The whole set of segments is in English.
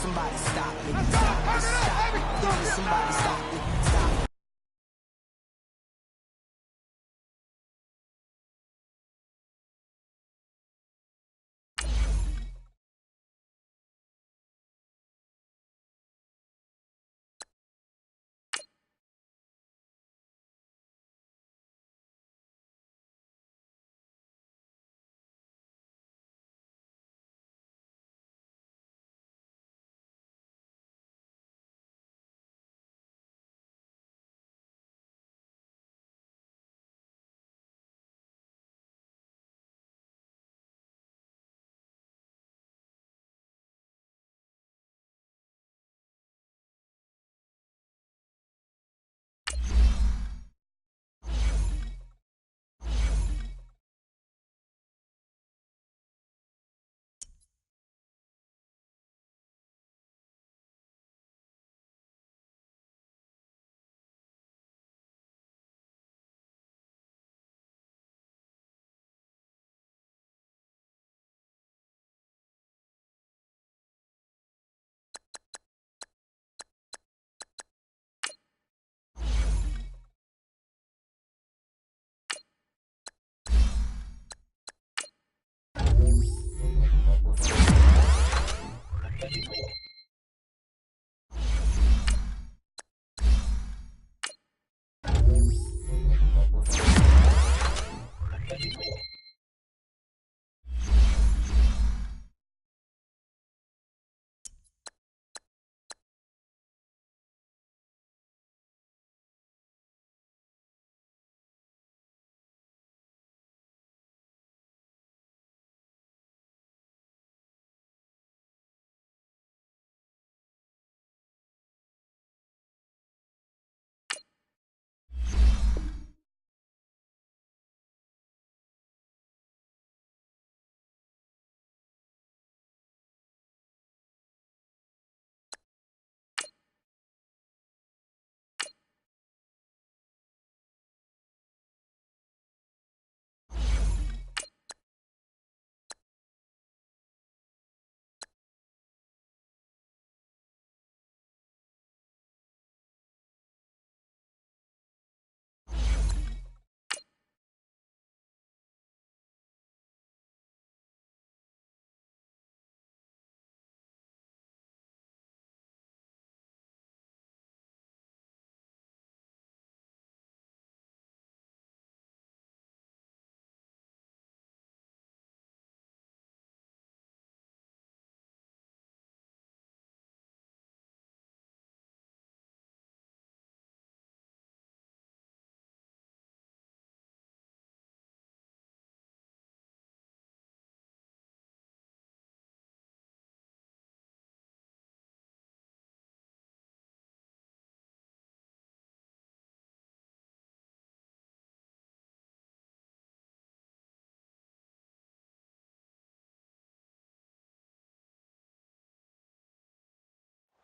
somebody stop me. Stop me, stop me. Can somebody stop me? Stop me.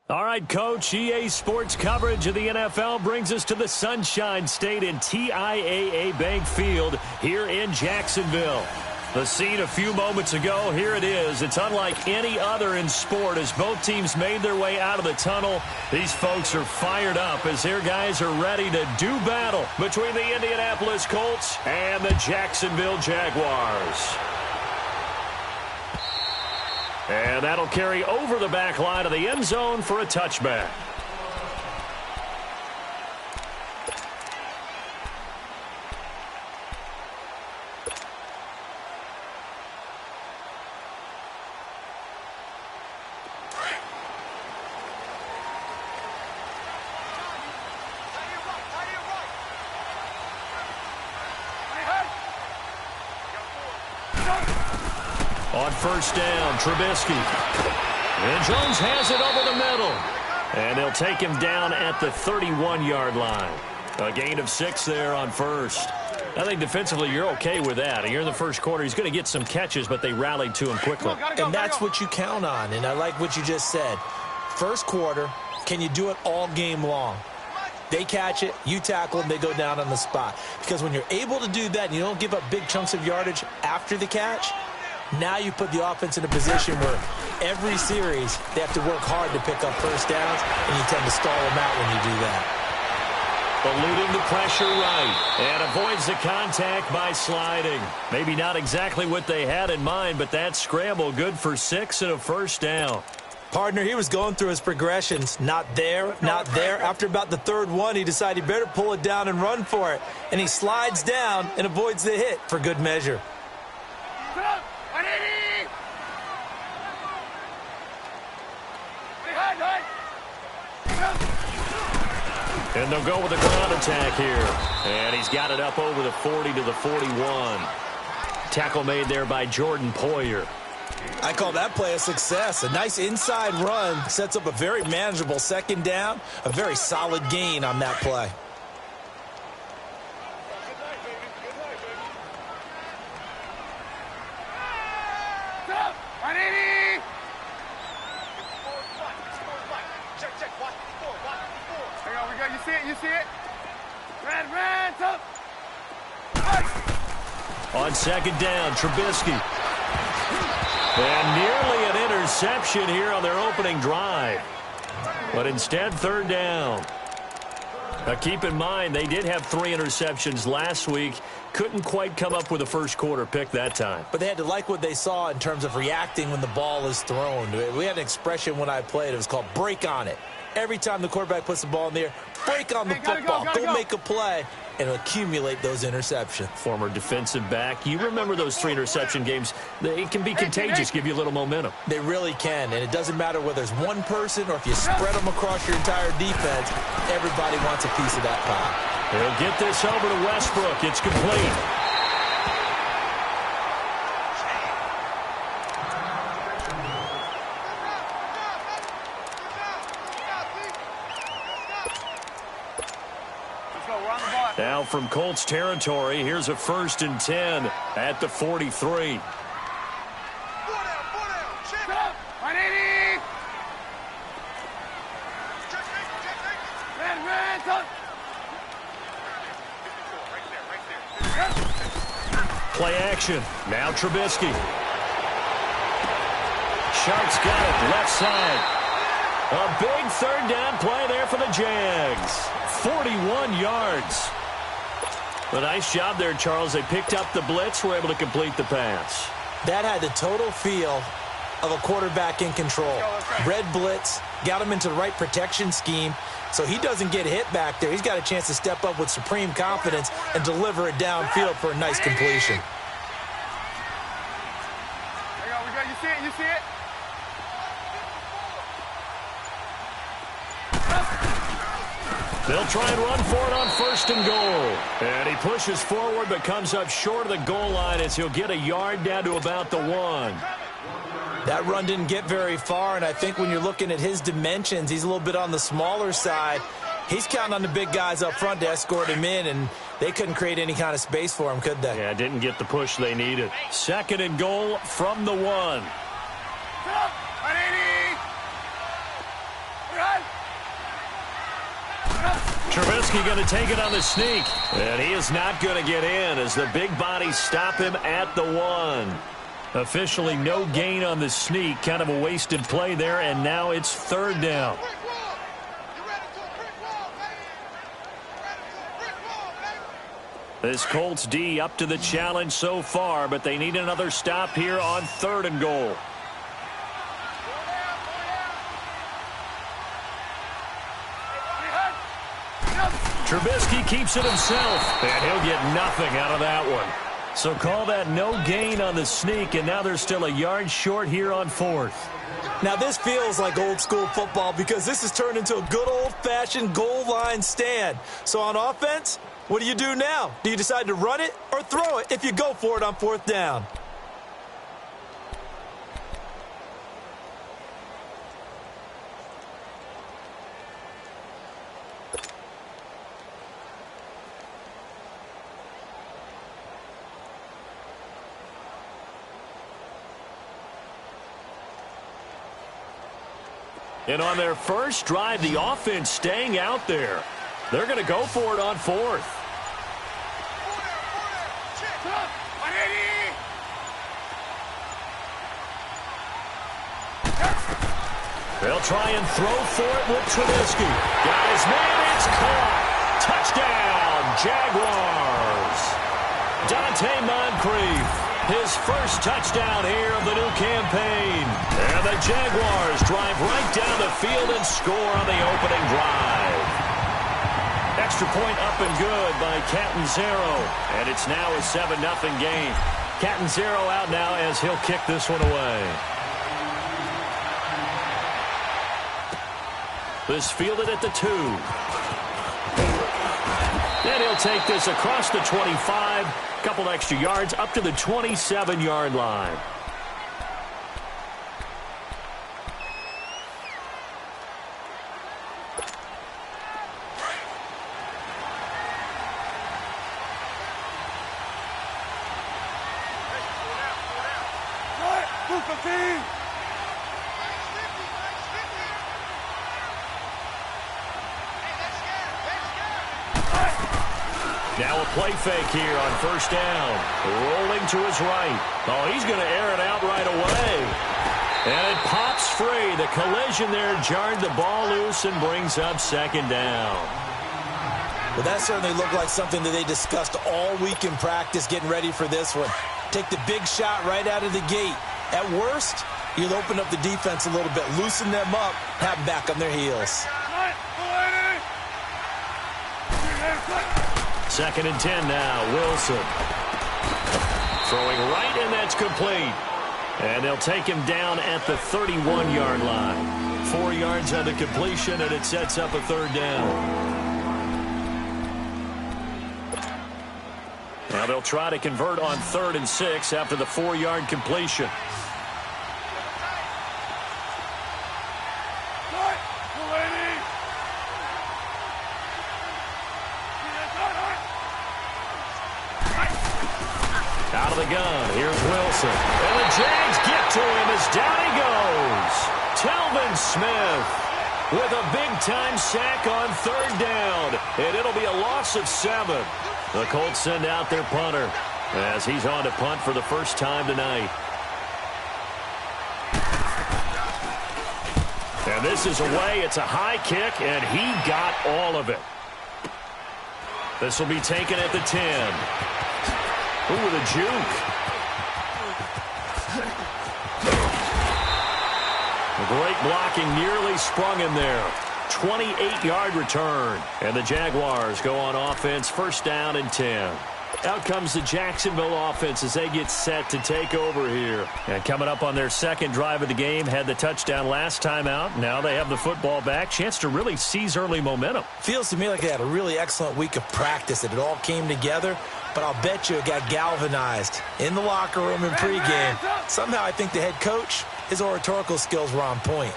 All right, Coach, EA Sports coverage of the NFL brings us to the Sunshine State in TIAA Bank Field here in Jacksonville. The scene a few moments ago, here it is. It's unlike any other in sport as both teams made their way out of the tunnel. These folks are fired up as their guys are ready to do battle between the Indianapolis Colts and the Jacksonville Jaguars. And that'll carry over the back line of the end zone for a touchback. On first down, Trubisky. And Jones has it over the middle. And they'll take him down at the 31-yard line. A gain of 6 there on first. I think defensively you're okay with that. Here in the first quarter, he's going to get some catches, but they rallied to him quickly. And that's what you count on, and I like what you just said. First quarter, can you do it all game long? They catch it, you tackle them, they go down on the spot. Because when you're able to do that and you don't give up big chunks of yardage after the catch, now you put the offense in a position where every series, they have to work hard to pick up first downs, and you tend to stall them out when you do that. Eluding the pressure right, and avoids the contact by sliding. Maybe not exactly what they had in mind, but that scramble good for 6 and a first down. Partner, he was going through his progressions. Not there, not there. After about the third one, he decided he better pull it down and run for it. And he slides down and avoids the hit for good measure. And they'll go with a ground attack here. And he's got it up over the 40 to the 41. Tackle made there by Jordan Poyer. I call that play a success. A nice inside run sets up a very manageable second down. A very solid gain on that play. You see it? Red, up. On second down, Trubisky. And nearly an interception here on their opening drive. But instead, third down. Now keep in mind, they did have 3 interceptions last week. Couldn't quite come up with a first quarter pick that time. But they had to like what they saw in terms of reacting when the ball is thrown. We had an expression when I played. It was called break on it. Every time the quarterback puts the ball in the air, break on the football. Go make a play and accumulate those interceptions. Former defensive back. You remember those 3 interception games. It can be contagious, give you a little momentum. They really can, and it doesn't matter whether it's one person or if you spread them across your entire defense, everybody wants a piece of that pie. He'll get this over to Westbrook. It's complete. Now from Colts territory, here's a 1st and 10 at the 43. Play action. Now Trubisky. Sharks got it left side. A big third down play there for the Jags. 41 yards. A nice job there, Charles. They picked up the blitz, were able to complete the pass. That had the total feel of a quarterback in control. Red blitz, got him into the right protection scheme, so he doesn't get hit back there. He's got a chance to step up with supreme confidence and deliver it downfield for a nice completion. You see it? They'll try and run for it on 1st and goal. And he pushes forward but comes up short of the goal line as he'll get a yard down to about the 1. That run didn't get very far, and I think when you're looking at his dimensions, he's a little bit on the smaller side. He's counting on the big guys up front to escort him in, and they couldn't create any kind of space for him, could they? Yeah, didn't get the push they needed. 2nd and goal from the 1. Trubisky going to take it on the sneak. And he is not going to get in as the big bodies stop him at the 1. Officially no gain on the sneak. Kind of a wasted play there, and now it's 3rd down. This Colts D up to the challenge so far, but they need another stop here on 3rd and goal. Trubisky keeps it himself, and he'll get nothing out of that one. So call that no gain on the sneak, and now they're still a yard short here on 4th. Now this feels like old school football because this has turned into a good old-fashioned goal line stand. So on offense, what do you do now? Do you decide to run it or throw it if you go for it on 4th down? And on their first drive, the offense staying out there. They're going to go for it on 4th. They'll try and throw for it with Trubisky. Got his man. It's caught. Touchdown, Jaguars. Dante Moncrief, his first touchdown here of the new campaign. And the Jaguars drive right down the field and score on the opening drive. Extra point up and good by Catanzaro. And it's now a 7-0 game. Catanzaro out now as he'll kick this one away. This fielded at the 2. And he'll take this across the 25. Couple extra yards up to the 27-yard line. Now a play fake here on first down. Rolling to his right. Oh, he's going to air it out right away. And it pops free. The collision there jarred the ball loose and brings up second down. Well, that certainly looked like something that they discussed all week in practice getting ready for this one. Take the big shot right out of the gate. At worst, you'll open up the defense a little bit, loosen them up, have them back on their heels. Second and 10 now, Wilson. Throwing right, and that's complete. And they'll take him down at the 31-yard line. 4 yards on the completion, and it sets up a third down. Now they'll try to convert on 3rd and 6 after the 4-yard completion. Out of the gun, here's Wilson. And the Jags get to him as down he goes. Telvin Smith with a big-time sack on 3rd down. And it'll be a loss of 7. The Colts send out their punter as he's on to punt for the first time tonight. And this is away. It's a high kick, and he got all of it. This will be taken at the 10. Ooh, with a juke. Great blocking, nearly sprung him there. 28-yard return. And the Jaguars go on offense, first down and 10. Out comes the Jacksonville offense as they get set to take over here. And coming up on their second drive of the game, had the touchdown last time out. Now they have the football back. Chance to really seize early momentum. Feels to me like they had a really excellent week of practice. It all came together. But I'll bet you it got galvanized in the locker room in pregame. Somehow I think the head coach, his oratorical skills were on point.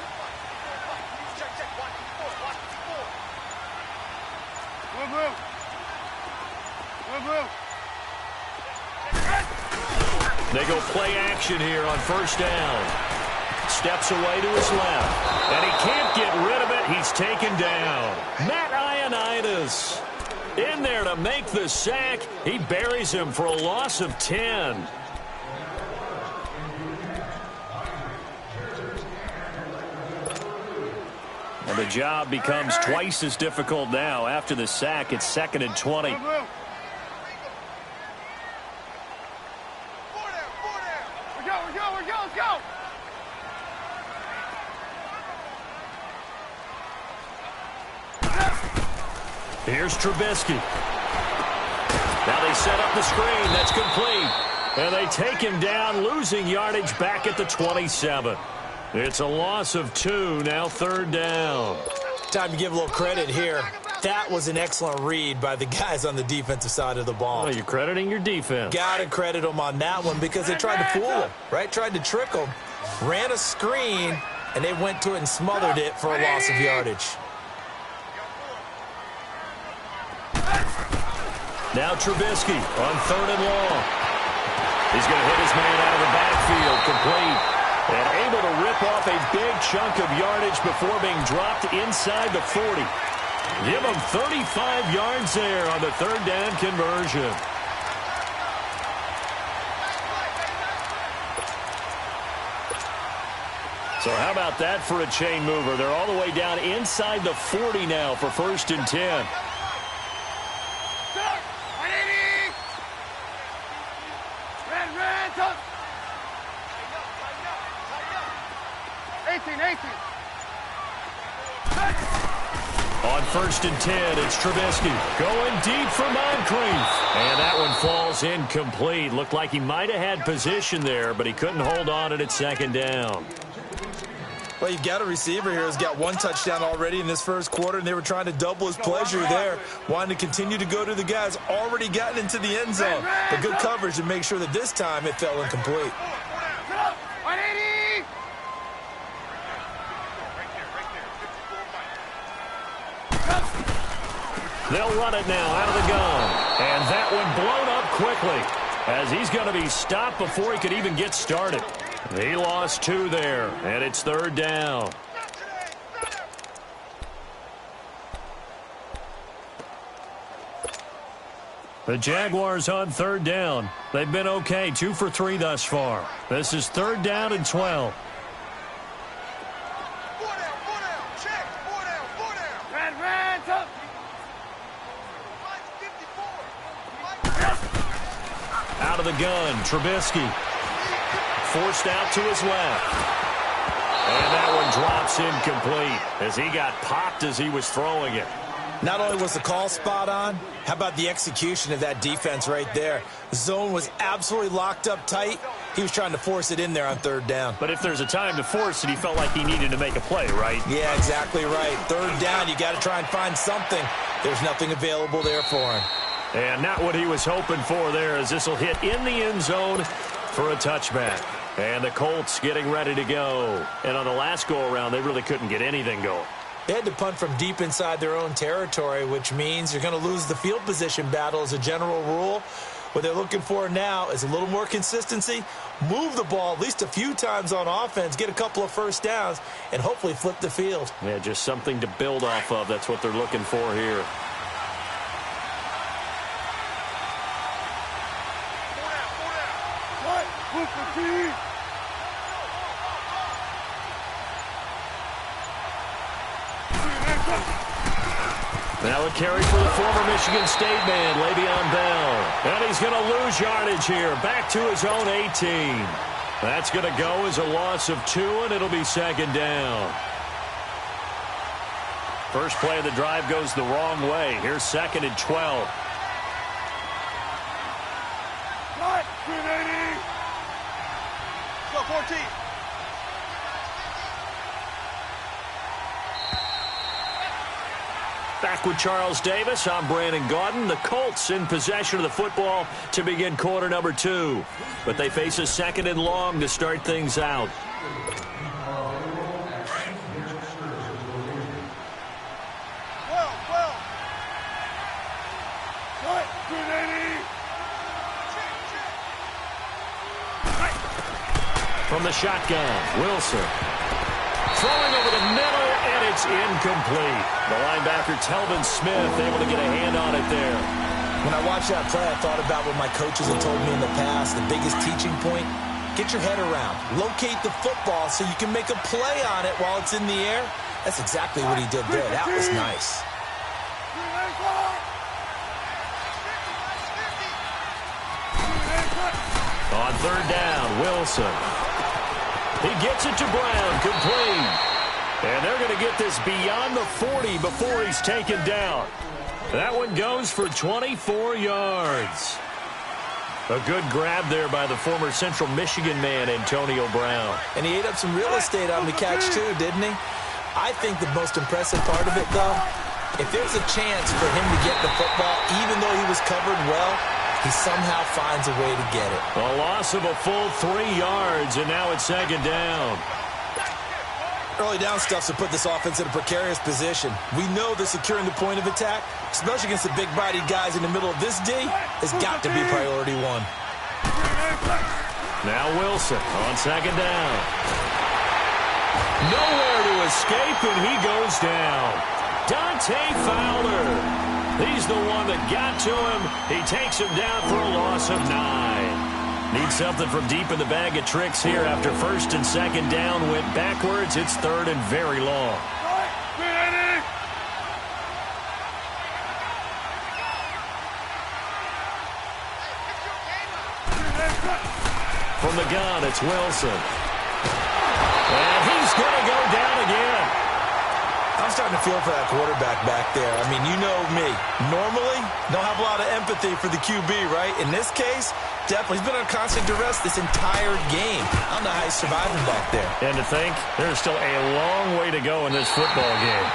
They go play action here on first down. Steps away to his left. And he can't get rid of it. He's taken down. Matt Ioannidis in there to make the sack. He buries him for a loss of 10. And the job becomes twice as difficult now. After the sack, it's 2nd and 20. Let's go! Here's Trubisky. Now they set up the screen. That's complete. And they take him down, losing yardage back at the 27. It's a loss of 2, now 3rd down. Time to give a little credit here. That was an excellent read by the guys on the defensive side of the ball. Well, you're crediting your defense. Got to credit them on that one because they tried to fool them, right? Tried to trick them. Ran a screen, and they went to it and smothered it for a loss of yardage. Now Trubisky on 3rd and long. He's going to hit his man out of the backfield, complete. And able to rip off a big chunk of yardage before being dropped inside the 40. Give him 35 yards there on the 3rd down conversion. So how about that for a chain mover? They're all the way down inside the 40 now for 1st and 10. 18. On 1st and 10, it's Trubisky going deep for Moncrief. And that one falls incomplete. Looked like he might have had position there, but he couldn't hold on it at 2nd down. Well, you've got a receiver here who's got 1 touchdown already in this 1st quarter, and they were trying to double his pleasure there, wanting to continue to go to the guys already gotten into the end zone. But good coverage to make sure that this time it fell incomplete. They'll run it now out of the gun. And that one blown up quickly as he's going to be stopped before he could even get started. He lost 2 there, and it's 3rd down. The Jaguars on 3rd down. They've been okay, 2 for 3 thus far. This is 3rd down and 12. Out of the gun, Trubisky. Forced out to his left. And that one drops incomplete as he got popped as he was throwing it. Not only was the call spot on, how about the execution of that defense right there? The zone was absolutely locked up tight. He was trying to force it in there on 3rd down. But if there's a time to force it, he felt like he needed to make a play, right? Yeah, exactly right. 3rd down, you got to try and find something. There's nothing available there for him. And not what he was hoping for there, as this will hit in the end zone for a touchback. And the Colts getting ready to go. And on the last go-around, they really couldn't get anything going. They had to punt from deep inside their own territory, which means you're going to lose the field position battle as a general rule. What they're looking for now is a little more consistency, move the ball at least a few times on offense, get a couple of 1st downs, and hopefully flip the field. Yeah, just something to build off of. That's what they're looking for here. Now a carry for the former Michigan State man, Le'Veon Bell. And he's going to lose yardage here, back to his own 18. That's going to go as a loss of 2, and it'll be 2nd down. First play of the drive goes the wrong way. Here's 2nd and 12. Go 14. Back with Charles Davis, I'm Brandon Gaudin. The Colts in possession of the football to begin quarter number 2. But they face a 2nd and long to start things out. From the shotgun, Wilson. Throwing over the middle, and it's incomplete. The linebacker, Telvin Smith, able to get a hand on it there. When I watched that play, I thought about what my coaches had told me in the past. The biggest teaching point, get your head around. Locate the football so you can make a play on it while it's in the air. That's exactly what he did there. That was nice. On 3rd down, Wilson. He gets it to Brown, complete. And they're going to get this beyond the 40 before he's taken down. That one goes for 24 yards. A good grab there by the former Central Michigan man, Antonio Brown. And he ate up some real estate on the catch, too, didn't he? I think the most impressive part of it, though, if there's a chance for him to get the football, even though he was covered well, he somehow finds a way to get it. A loss of a full 3 yards, and now it's 2nd down. Early down stuff to put this offense in a precarious position. We know that securing the point of attack, especially against the big-bodied guys in the middle of this D, has got to be priority 1. Now Wilson on 2nd down. Nowhere to escape, and he goes down. Dante Fowler. He's the one that got to him. He takes him down for a loss of 9. Need something from deep in the bag of tricks here after first and second down went backwards. It's third and very long. From the gun, it's Wilson. And he's going to go down again. I'm starting to feel for that quarterback back there. I mean, you know me. Normally, don't have a lot of empathy for the QB, right? In this case, definitely. He's been on constant duress this entire game. I don't know how he's surviving back there. And to think, there's still a long way to go in this football game.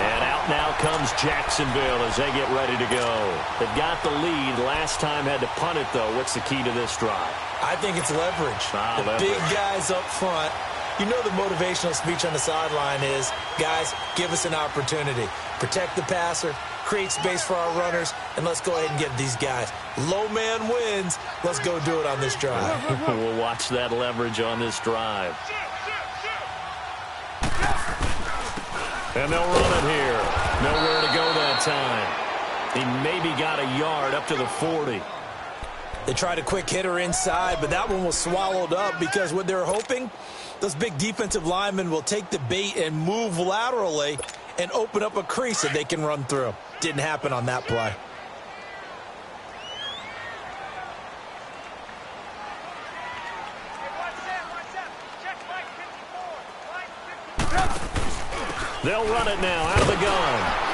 And out now comes Jacksonville as they get ready to go. They've got the lead. Last time had to punt it, though. What's the key to this drive? I think it's leverage. Leverage. Big guys up front. You know the motivational speech on the sideline is, guys, give us an opportunity. Protect the passer, create space for our runners, and let's go ahead and get these guys. Low man wins. Let's go do it on this drive. We'll watch that leverage on this drive. And they'll run it here. Nowhere to go that time. He maybe got a yard up to the 40. They tried a quick hitter inside, but that one was swallowed up because what they're hoping, those big defensive linemen will take the bait and move laterally and open up a crease that they can run through. Didn't happen on that play. They'll run it now out of the gun.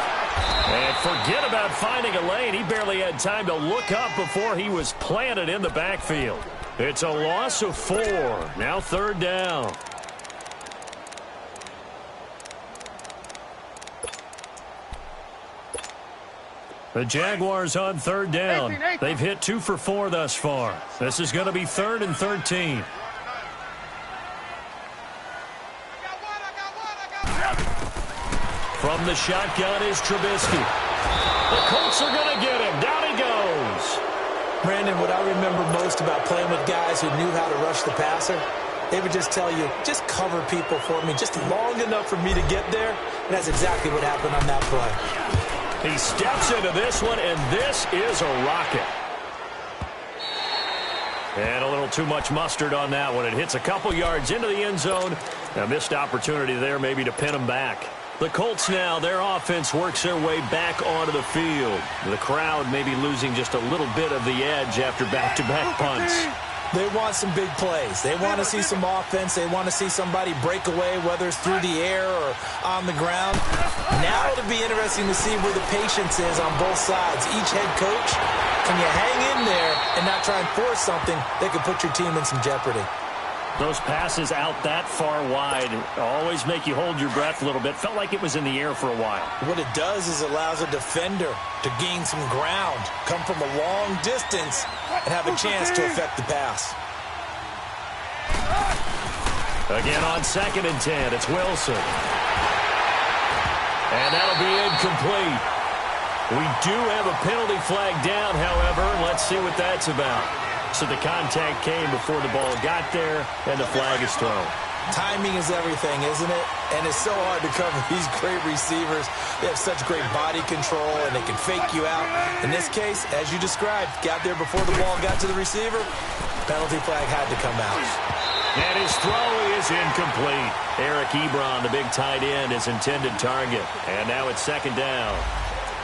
And forget about finding a lane. He barely had time to look up before he was planted in the backfield. It's a loss of 4. Now third down. The Jaguars on third down. They've hit 2 for 4 thus far. This is going to be 3rd and 13. From the shotgun is Trubisky. The Colts are going to get him. Down he goes. Brandon, what I remember most about playing with guys who knew how to rush the passer, they would just tell you, just cover people for me, just long enough for me to get there. And that's exactly what happened on that play. He steps into this one, and this is a rocket. And a little too much mustard on that one. It hits a couple yards into the end zone. A missed opportunity there maybe to pin him back. The Colts now, their offense works their way back onto the field. The crowd maybe losing just a little bit of the edge after back-to-back punts. They want some big plays. They want to see some offense. They want to see somebody break away, whether it's through the air or on the ground. Now it'll be interesting to see where the patience is on both sides. Each head coach, can you hang in there and not try and force something that could put your team in some jeopardy? Those passes out that far wide always make you hold your breath a little bit. Felt like it was in the air for a while. What it does is allows a defender to gain some ground, come from a long distance, and have a chance to affect the pass. Again on 2nd and 10, it's Wilson. And that'll be incomplete. We do have a penalty flag down, however. Let's see what that's about. So the contact came before the ball got there, and the flag is thrown. Timing is everything, isn't it? And it's so hard to cover these great receivers. They have such great body control, and they can fake you out. In this case, as you described, got there before the ball got to the receiver. Penalty flag had to come out. And his throw is incomplete. Eric Ebron, the big tight end, his intended target. And now it's 2nd down.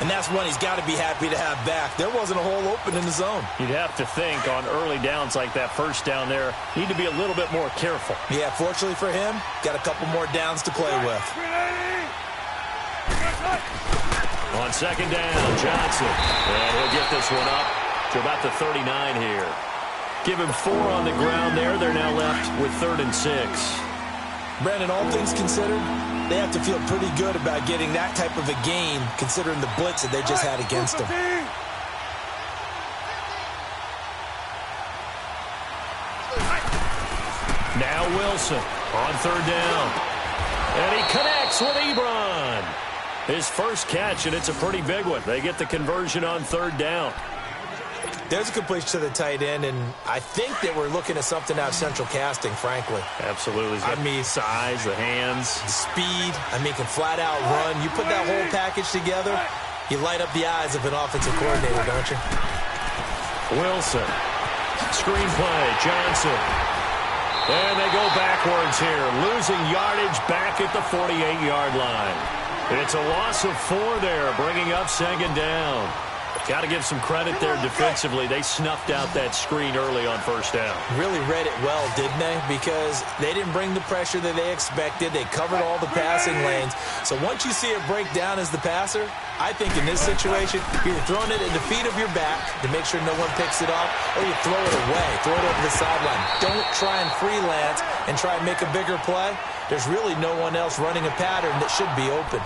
And that's one he's got to be happy to have back. There wasn't a hole open in the zone. You'd have to think on early downs like that first down there, need to be a little bit more careful. Yeah, fortunately for him, got a couple more downs to play with. On 2nd down, Johnson. And he'll get this one up to about the 39 here. Give him 4 on the ground there. They're now left with 3rd and 6. Brandon, all things considered, they have to feel pretty good about getting that type of a game, considering the blitz that they just had against them. Now Wilson on 3rd down. And he connects with Ebron. His first catch, and it's a pretty big one. They get the conversion on 3rd down. There's a completion to the tight end, and I think that we're looking at something out of central casting, frankly. Absolutely. I mean, size, the hands. The speed. I mean, can flat out run. You put that whole package together, you light up the eyes of an offensive coordinator, don't you? Wilson. Screenplay, Johnson. And they go backwards here, losing yardage back at the 48-yard line. It's a loss of 4 there, bringing up second down. Got to give some credit there defensively. They snuffed out that screen early on first down. Really read it well, didn't they? Because they didn't bring the pressure that they expected. They covered all the passing lanes. So once you see it break down as the passer, I think in this situation, you're throwing it at the feet of your back to make sure no one picks it off, or you throw it away, throw it over the sideline. Don't try and freelance and try and make a bigger play. There's really no one else running a pattern that should be open.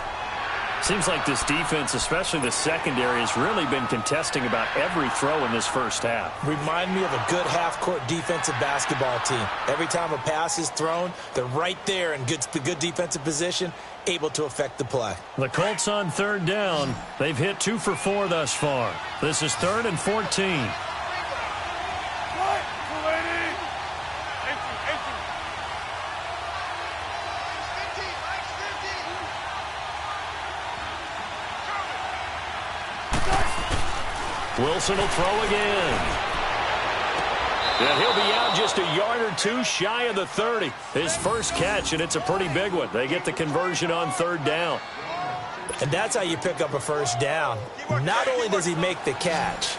Seems like this defense, especially the secondary, has really been contesting about every throw in this first half. Remind me of a good half-court defensive basketball team. Every time a pass is thrown, they're right there in the good defensive position, able to affect the play. The Colts on third down. They've hit 2 for 4 thus far. This is 3rd and 14. Wilson will throw again. And he'll be out just a yard or 2 shy of the 30. His first catch, and it's a pretty big one. They get the conversion on third down. And that's how you pick up a first down. Not only does he make the catch,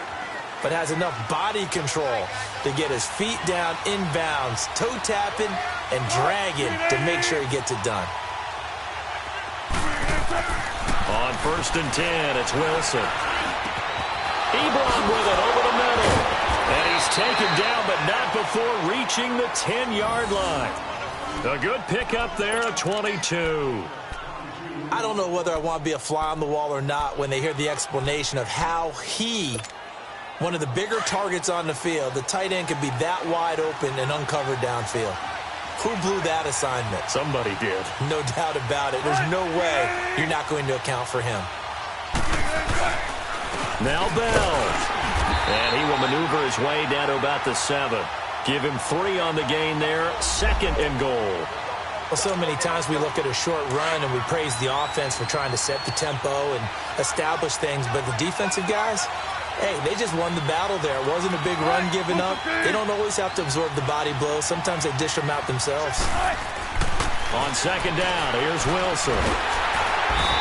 but has enough body control to get his feet down inbounds, toe tapping and dragging to make sure he gets it done. On 1st and 10, it's Wilson. Ebron with it over the middle. And he's taken down, but not before reaching the 10-yard line. A good pickup there at 22. I don't know whether I want to be a fly on the wall or not when they hear the explanation of how one of the bigger targets on the field, the tight end could be that wide open and uncovered downfield. Who blew that assignment? Somebody did. No doubt about it. There's no way you're not going to account for him. Now Bell. And he will maneuver his way down to about the 7. Give him 3 on the gain there. 2nd and goal. Well, so many times we look at a short run and we praise the offense for trying to set the tempo and establish things. But the defensive guys, hey, they just won the battle there. It wasn't a big run given up. They don't always have to absorb the body blows. Sometimes they dish them out themselves. On 2nd down, here's Wilson.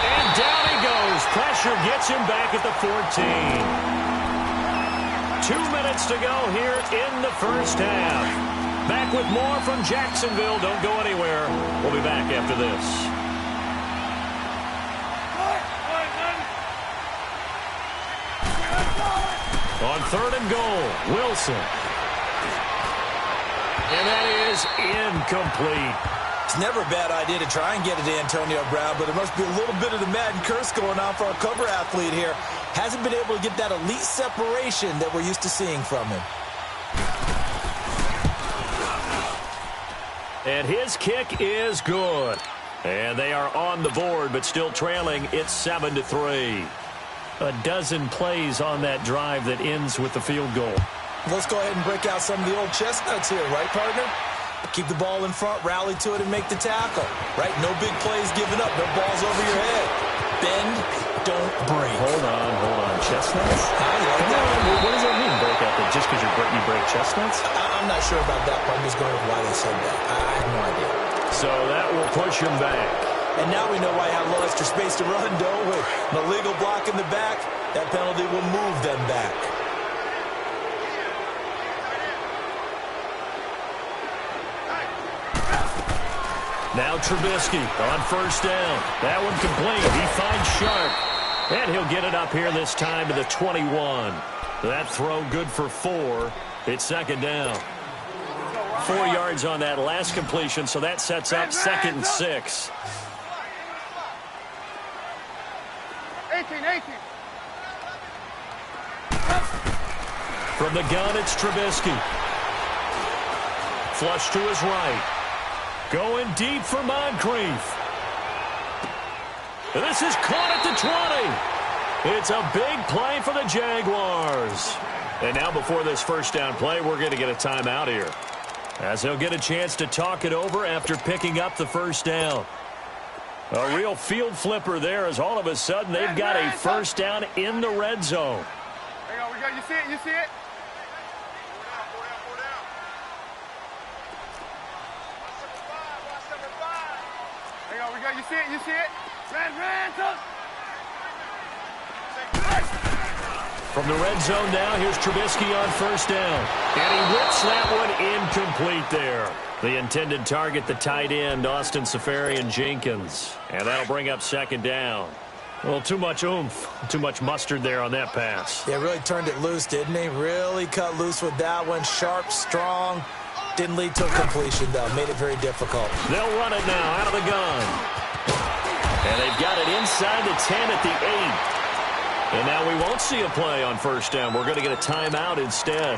And down he goes. Pressure gets him back at the 14. 2 minutes to go here in the first half. Back with more from Jacksonville. Don't go anywhere. We'll be back after this. On 3rd and goal, Wilson. And that is incomplete. It's never a bad idea to try and get it to Antonio Brown, but there must be a little bit of the Madden curse going on for our cover athlete here. Hasn't been able to get that elite separation that we're used to seeing from him. And his kick is good. And they are on the board, but still trailing. It's 7-3. A dozen plays on that drive that ends with the field goal. Let's go ahead and break out some of the old chestnuts here, right, partner? Keep the ball in front, rally to it, and make the tackle. Right? No big plays given up. No balls over your head. Bend, don't break. Hold on. Chestnuts? Come on. What does that mean, break out? That just because you break chestnuts? I'm not sure about that part. I'm just going with why they said that. I have no idea. So that will push him back. And now we know why I have low extra space to run, don't we? An illegal block in the back, that penalty will move them back. Now Trubisky on 1st down. That one complete. He finds Sharp. And he'll get it up here this time to the 21. That throw good for 4. It's 2nd down. 4 yards on that last completion, so that sets up 2nd and 6. 18. From the gun, it's Trubisky. Flush to his right. Going deep for Moncrief. This is caught at the 20. It's a big play for the Jaguars. And now before this first down play, we're going to get a timeout here, as they'll get a chance to talk it over after picking up the first down. A real field flipper there, as all of a sudden they've got a first down in the red zone. Hang on, you see it? We got. You see it? You see it? Ran, tough. From the red zone now, here's Trubisky on first down. And he whips that one incomplete there. The intended target, the tight end, Austin Seferian-Jenkins. And that'll bring up second down. Well, too much oomph, too much mustard there on that pass. Yeah, really turned it loose, didn't he? Really cut loose with that one. Sharp, strong. Didn't lead to a completion, though. Made it very difficult. They'll run it now out of the gun. And they've got it inside the 10 at the 8. And now we won't see a play on first down. We're going to get a timeout instead,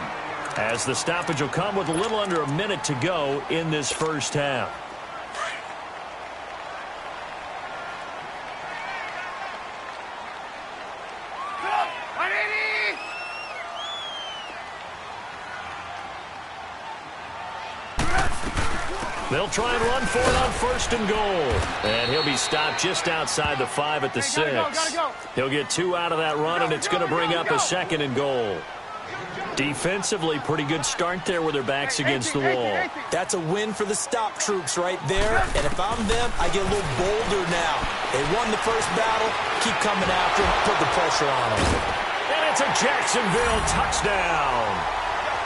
as the stoppage will come with a little under a minute to go in this first half. They'll try and run for it on first and goal. And he'll be stopped just outside the 5 at the 6. Gotta go. He'll get 2 out of that run, and it's going to bring up a second and goal. Defensively, pretty good start there with their backs against the wall. That's a win for the stop troops right there. And if I'm them, I get a little bolder now. They won the first battle. Keep coming after them. Put the pressure on them. And it's a Jacksonville touchdown.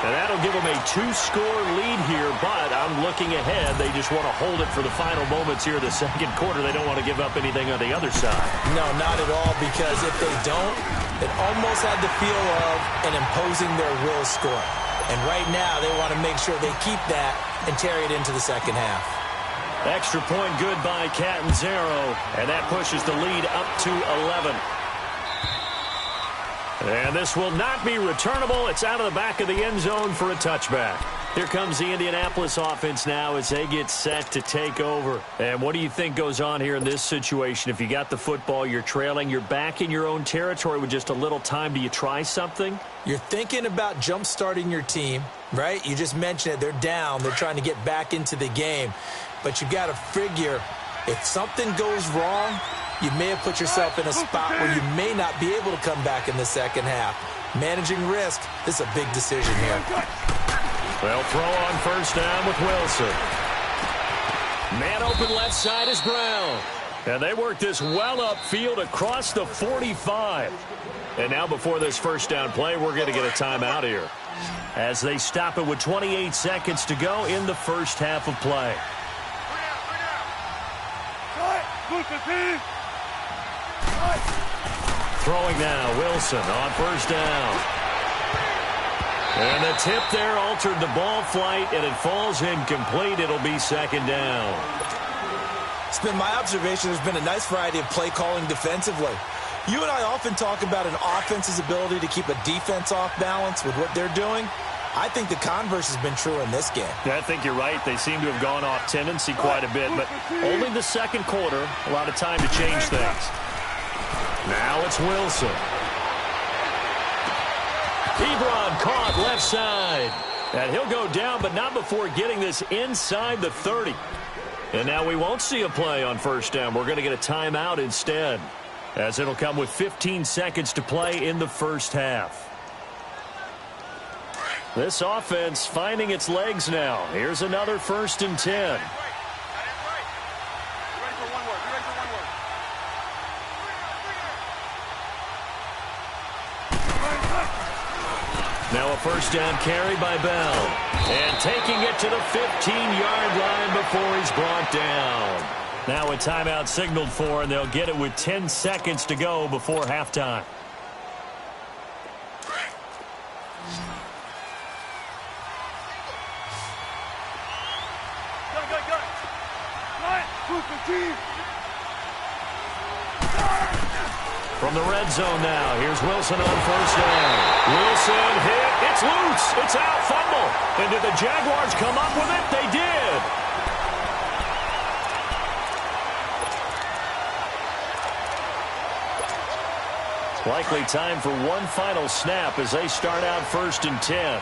And that'll give them a 2-score lead here, but I'm looking ahead. They just want to hold it for the final moments here of the second quarter. They don't want to give up anything on the other side. No, not at all, because if they don't, it almost had the feel of an imposing their will score. And right now, they want to make sure they keep that and carry it into the second half. Extra point good by Catanzaro, and that pushes the lead up to 11. And this will not be returnable. It's out of the back of the end zone for a touchback. Here comes the Indianapolis offense now as they get set to take over. And what do you think goes on here in this situation? If you got the football, you're trailing, you're back in your own territory with just a little time. Do you try something? You're thinking about jump-starting your team, right? You just mentioned it. They're down. They're trying to get back into the game. But you've got to figure, if something goes wrong, you may have put yourself in a spot where you may not be able to come back in the second half. Managing risk, this is a big decision here. They'll throw on first down with Wilson. Man open left side is Brown. And they work this well upfield across the 45. And now before this first down play, we're going to get a timeout here, as they stop it with 28 seconds to go in the first half of play. Throwing now, Wilson on first down. And the tip there altered the ball flight, and it falls incomplete. It'll be second down. It's been my observation there's been a nice variety of play calling defensively. You and I often talk about an offense's ability to keep a defense off balance with what they're doing. I think the converse has been true in this game. Yeah, I think you're right. They seem to have gone off tendency quite a bit, but only the second quarter, a lot of time to change things. Now it's Wilson. Ebron caught left side. And he'll go down, but not before getting this inside the 30. And now we won't see a play on first down. We're going to get a timeout instead, as it'll come with 15 seconds to play in the first half. This offense finding its legs now. Here's another 1st and 10. Now a first down carry by Bell. And taking it to the 15-yard line before he's brought down. Now a timeout signaled for, and they'll get it with 10 seconds to go before halftime. From the red zone now, here's Wilson on first down. Wilson hit, it's loose, it's out, fumble. And did the Jaguars come up with it? They did. Likely time for one final snap as they start out 1st and 10.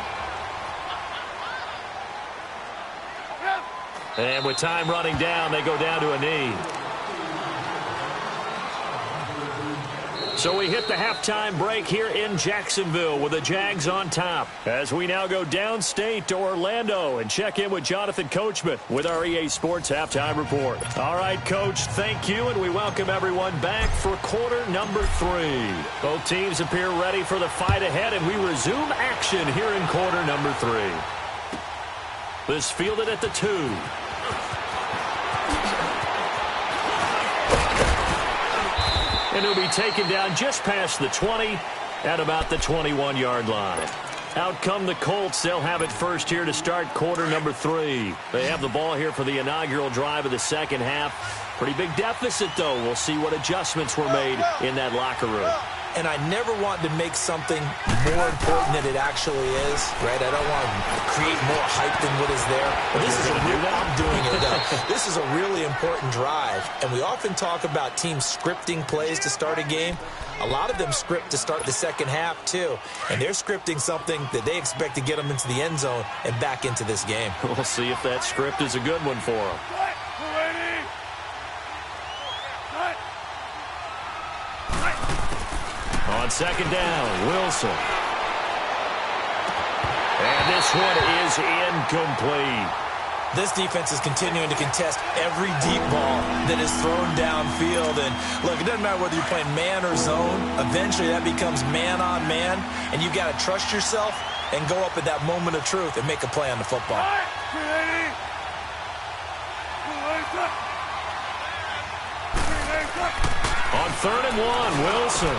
And with time running down, they go down to a knee. So we hit the halftime break here in Jacksonville with the Jags on top. As we now go downstate to Orlando and check in with Jonathan Coachman with our EA Sports Halftime Report. All right, Coach, thank you, and we welcome everyone back for quarter number 3. Both teams appear ready for the fight ahead, and we resume action here in quarter number 3. This fielded at the 2. And he'll be taken down just past the 20 at about the 21-yard line. Out come the Colts. They'll have it first here to start quarter number 3. They have the ball here for the inaugural drive of the second half. Pretty big deficit, though. We'll see what adjustments were made in that locker room. And I never want to make something more important than it actually is, right? I don't want to create more hype than what is there. But this is I'm doing it, though. This is a really important drive. And we often talk about teams scripting plays to start a game. A lot of them script to start the second half, too. And they're scripting something that they expect to get them into the end zone and back into this game. We'll see if that script is a good one for them. On second down, Wilson. And this one is incomplete. This defense is continuing to contest every deep ball that is thrown downfield. And, look, it doesn't matter whether you're playing man or zone. Eventually, that becomes man on man. And you've got to trust yourself and go up at that moment of truth and make a play on the football. On 3rd and 1, Wilson.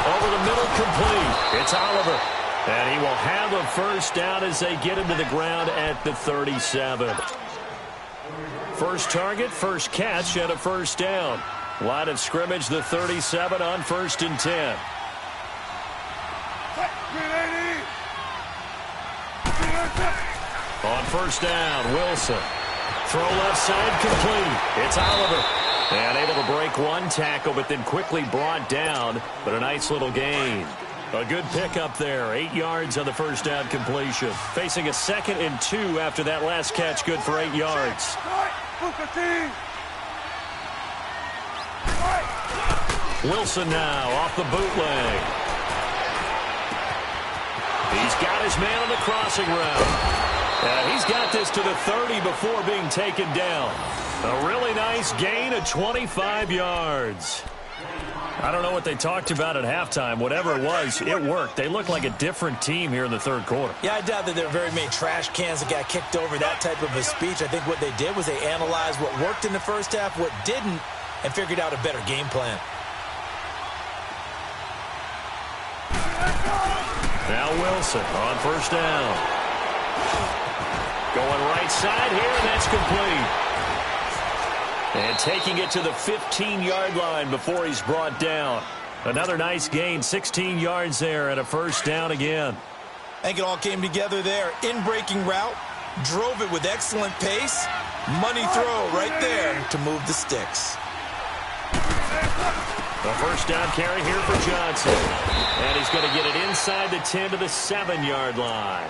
Over the middle, complete. It's Oliver. And he will have a first down as they get him to the ground at the 37. First target, first catch, and a first down. Line of scrimmage, the 37 on 1st and 10. On first down, Wilson. Throw left side, complete. It's Oliver. And able to break one tackle, but then quickly brought down. But a nice little gain. A good pickup there. 8 yards on the first down completion. Facing a 2nd and 2 after that last catch. Good for 8 yards. Wilson now off the bootleg. He's got his man on the crossing route. And he's got this to the 30 before being taken down. A really nice gain of 25 yards. I don't know what they talked about at halftime. Whatever it was, it worked. They look like a different team here in the 3rd quarter. Yeah, I doubt that there were very many trash cans that got kicked over, that type of a speech. I think what they did was they analyzed what worked in the first half, what didn't, and figured out a better game plan. Now Wilson on first down. Going right side here, and that's complete. And taking it to the 15-yard line before he's brought down. Another nice gain, 16 yards there, and a first down again. I think it all came together there. In-breaking route, drove it with excellent pace. Money throw right there to move the sticks. The first down carry here for Johnson. And he's going to get it inside the 10 to the 7-yard line.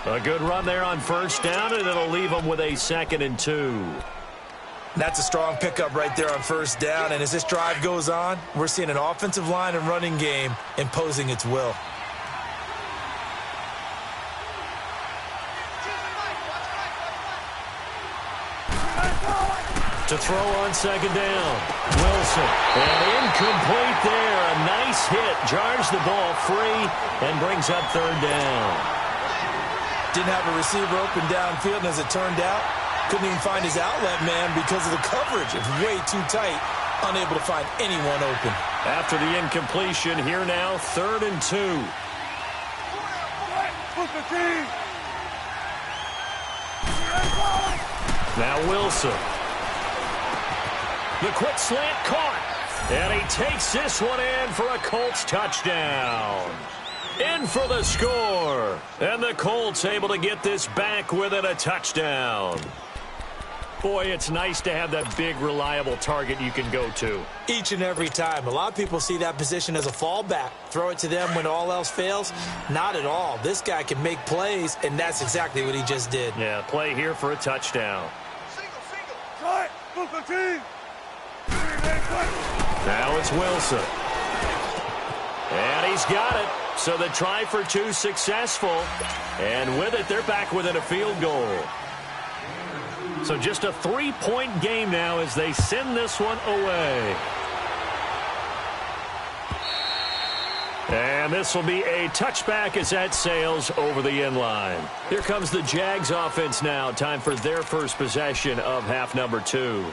A good run there on first down, and it'll leave him with a 2nd and 2. That's a strong pickup right there on first down. And as this drive goes on, we're seeing an offensive line and running game imposing its will. To throw on second down, Wilson. And incomplete there. A nice hit. Jars the ball free and brings up 3rd down. Didn't have a receiver open downfield, and as it turned out, couldn't even find his outlet man because of the coverage. It's way too tight, unable to find anyone open. After the incompletion, here now, 3rd and 2. Now Wilson. The quick slant caught. And he takes this one in for a Colts touchdown. In for the score. And the Colts able to get this back within a touchdown. Boy, it's nice to have that big, reliable target you can go to. Each and every time. A lot of people see that position as a fallback. Throw it to them when all else fails. Not at all. This guy can make plays, and that's exactly what he just did. Yeah, play here for a touchdown. Now it's Wilson. And he's got it. So the try for two successful. And with it, they're back within a field goal. So just a 3-point game now as they send this one away. And this will be a touchback as that sails over the end line. Here comes the Jags offense now. Time for their first possession of half number 2.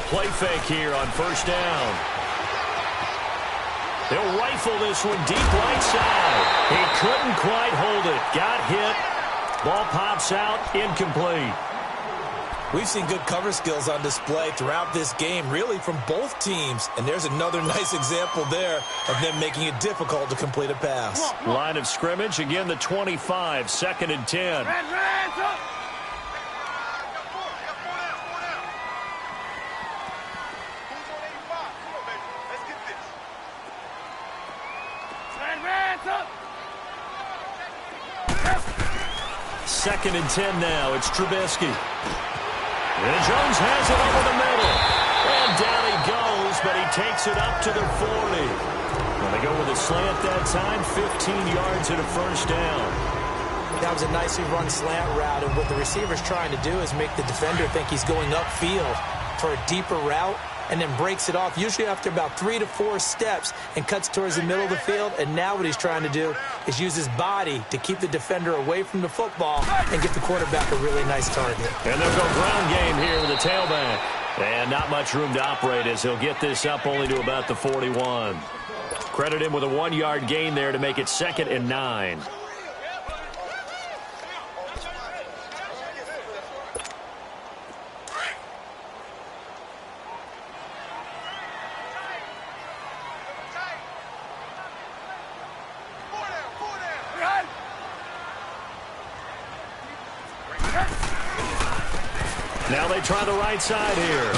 Play fake here on first down. They'll rifle this one deep right side. He couldn't quite hold it. Got hit. Ball pops out. Incomplete. We've seen good cover skills on display throughout this game, really from both teams. And there's another nice example there of them making it difficult to complete a pass. Line of scrimmage, again the 25, 2nd and 10. Second and 10 now. It's Trubisky. And Jones has it over the middle. And down he goes, but he takes it up to the 40. And they go with a slant that time, 15 yards and a first down. That was a nicely run slant route, and what the receiver's trying to do is make the defender think he's going upfield for a deeper route, and then breaks it off, usually after about 3 to 4 steps, and cuts towards the middle of the field. And now what he's trying to do is use his body to keep the defender away from the football and give the quarterback a really nice target. And they'll go ground game here with the tailback. And not much room to operate as he'll get this up only to about the 41. Credit him with a 1-yard gain there to make it 2nd and 9. Now they try the right side here.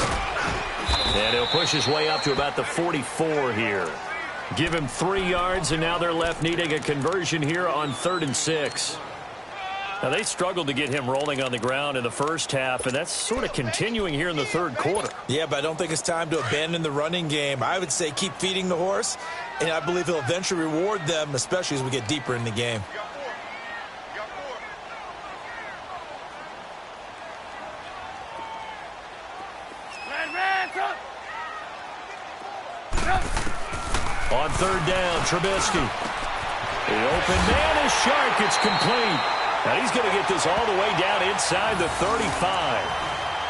And he'll push his way up to about the 44 here. Give him 3 yards, and now they're left needing a conversion here on 3rd and 6. Now they struggled to get him rolling on the ground in the first half, and that's sort of continuing here in the third quarter. Yeah, but I don't think it's time to abandon the running game. I would say keep feeding the horse, and I believe he'll eventually reward them, especially as we get deeper in the game. On 3rd down, Trubisky. The open man is Shark. It's complete. Now he's going to get this all the way down inside the 35.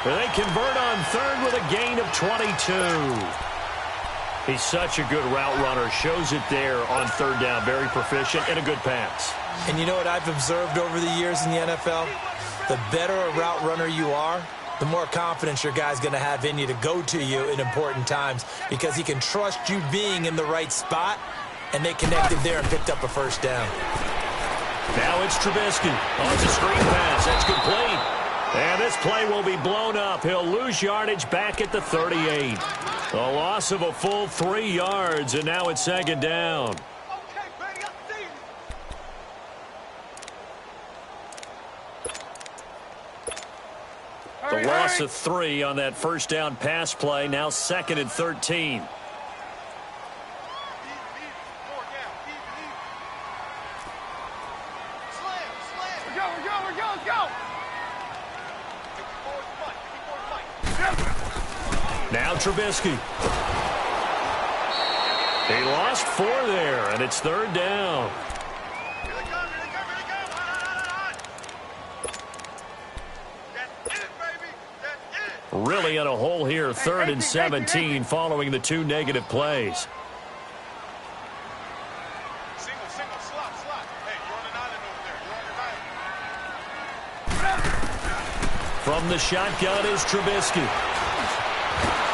And they convert on 3rd with a gain of 22. He's such a good route runner. Shows it there on 3rd down. Very proficient and a good pass. And you know what I've observed over the years in the NFL? The better a route runner you are, the more confidence your guy's going to have in you to go to you in important times, because he can trust you being in the right spot, and they connected there and picked up a first down. Now it's Trubisky on the screen pass. That's complete. And this play will be blown up. He'll lose yardage back at the 38. A loss of a full 3 yards, and now it's 2nd down. The loss of 3 on that first down pass play. Now 2nd and 13. Now Trubisky. He lost 4 there, and it's 3rd down. Really in a hole here, 3rd and 17 following the 2 negative plays. From the shotgun is Trubisky.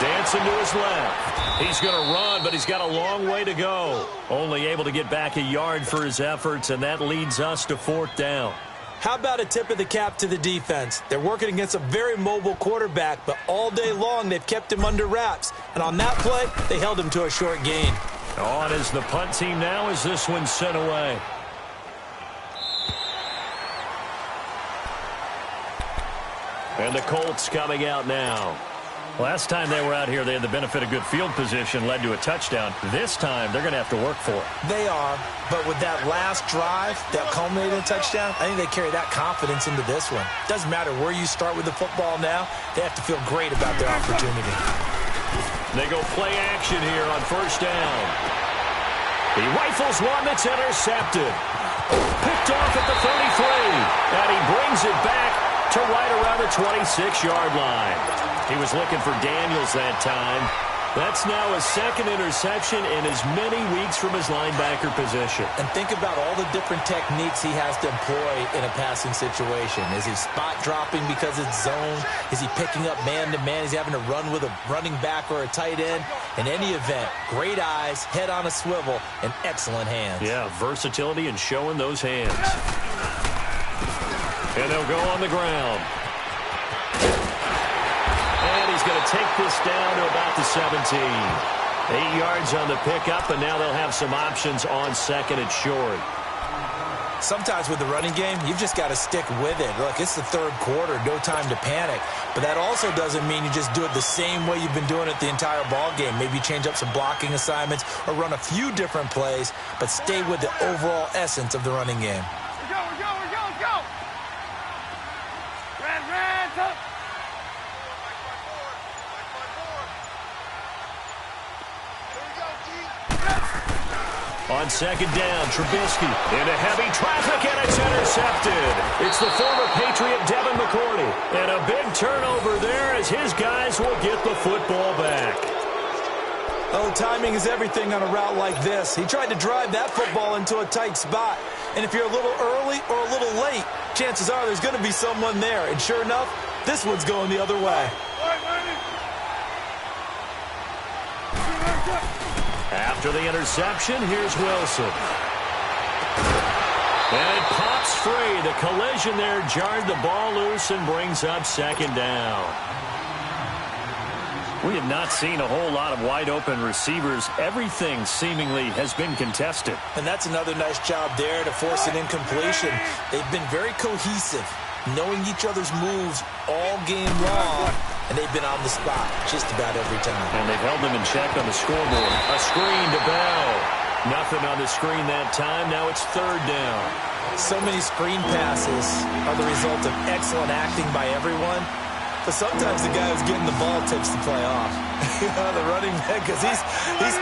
Dancing to his left. He's going to run, but he's got a long way to go. Only able to get back a yard for his efforts, and that leads us to 4th down. How about a tip of the cap to the defense? They're working against a very mobile quarterback, but all day long they've kept him under wraps. And on that play, they held him to a short gain. On is the punt team now as this one's sent away. And the Colts coming out now. Last time they were out here, they had the benefit of good field position, led to a touchdown. This time, they're going to have to work for it. They are, but with that last drive that culminated in a touchdown, I think they carry that confidence into this one. Doesn't matter where you start with the football now, they have to feel great about their opportunity. They go play action here on first down. He rifles one that's intercepted. Picked off at the 33, and he brings it back to right around the 26-yard line. He was looking for Daniels that time. That's now his second interception in as many weeks from his linebacker position. And think about all the different techniques he has to employ in a passing situation. Is he spot dropping because it's zone? Is he picking up man-to-man? Is he having to run with a running back or a tight end? In any event, great eyes, head on a swivel, and excellent hands. Yeah, versatility and showing those hands. And they'll go on the ground. And he's going to take this down to about the 17. 8 yards on the pickup, and now they'll have some options on second and short. Sometimes with the running game, you've just got to stick with it. Look, it's the third quarter, no time to panic. But that also doesn't mean you just do it the same way you've been doing it the entire ball game. Maybe change up some blocking assignments or run a few different plays, but stay with the overall essence of the running game. Let's go. Ran, touch. On second down, Trubisky into heavy traffic, and it's intercepted. It's the former Patriot Devin McCourty. And a big turnover there as his guys will get the football back. Oh, timing is everything on a route like this. He tried to drive that football into a tight spot. And if you're a little early or a little late, chances are there's going to be someone there. And sure enough, this one's going the other way. After the interception, here's Wilson. And it pops free. The collision there jarred the ball loose and brings up second down. We have not seen a whole lot of wide-open receivers. Everything seemingly has been contested. And that's another nice job there to force an incompletion. They've been very cohesive, knowing each other's moves all game long. And they've been on the spot just about every time. And they've held them in check on the scoreboard. A screen to Bell. Nothing on the screen that time. Now it's third down. So many screen passes are the result of excellent acting by everyone. But sometimes the guy who's getting the ball tips the play off. The running back, because he's